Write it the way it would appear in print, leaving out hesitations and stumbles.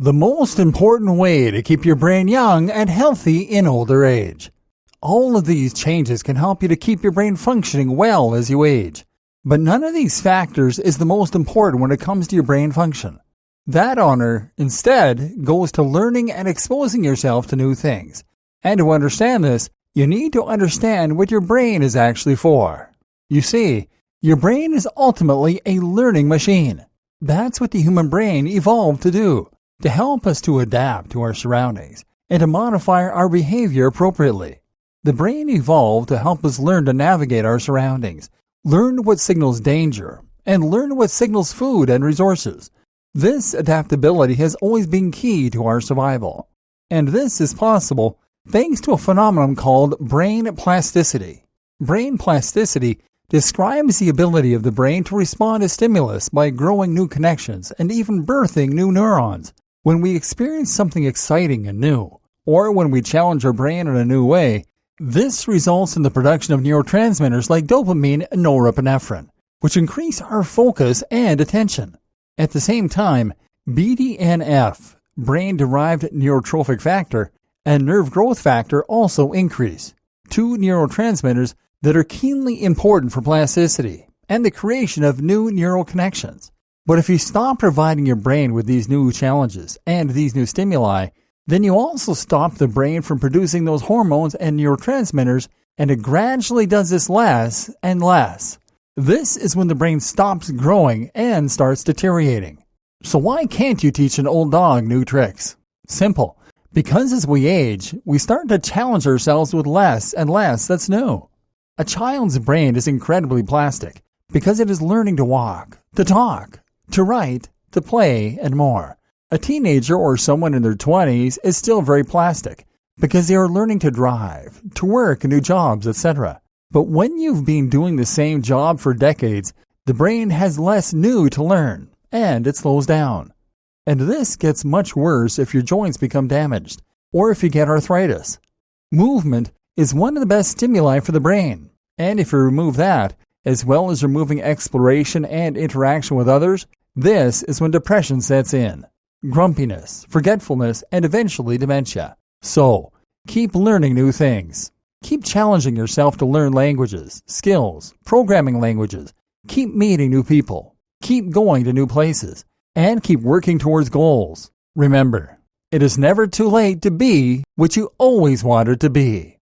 The most important way to keep your brain young and healthy in older age. All of these changes can help you to keep your brain functioning well as you age. But none of these factors is the most important when it comes to your brain function. That honor, instead, goes to learning and exposing yourself to new things. And to understand this, you need to understand what your brain is actually for. You see, your brain is ultimately a learning machine. That's what the human brain evolved to do, to help us to adapt to our surroundings and to modify our behavior appropriately. The brain evolved to help us learn to navigate our surroundings, learn what signals danger, and learn what signals food and resources. This adaptability has always been key to our survival, and this is possible thanks to a phenomenon called brain plasticity. Brain plasticity describes the ability of the brain to respond to stimulus by growing new connections and even birthing new neurons. When we experience something exciting and new, or when we challenge our brain in a new way, this results in the production of neurotransmitters like dopamine and norepinephrine, which increase our focus and attention. At the same time, BDNF, brain-derived neurotrophic factor, and nerve growth factor also increase, two neurotransmitters that are keenly important for plasticity and the creation of new neural connections. But if you stop providing your brain with these new challenges and these new stimuli, then you also stop the brain from producing those hormones and neurotransmitters, and it gradually does this less and less. This is when the brain stops growing and starts deteriorating. So why can't you teach an old dog new tricks? Simple. Because as we age, we start to challenge ourselves with less and less that's new. A child's brain is incredibly plastic because it is learning to walk, to talk, to write, to play, and more. A teenager or someone in their 20s is still very plastic because they are learning to drive, to work new jobs, etc. But when you've been doing the same job for decades, the brain has less new to learn, and it slows down. And this gets much worse if your joints become damaged, or if you get arthritis. Movement is one of the best stimuli for the brain, and if you remove that, as well as removing exploration and interaction with others, this is when depression sets in, grumpiness, forgetfulness, and eventually dementia. So, keep learning new things. Keep challenging yourself to learn languages, skills, programming languages. Keep meeting new people. Keep going to new places. And keep working towards goals. Remember, it is never too late to be what you always wanted to be.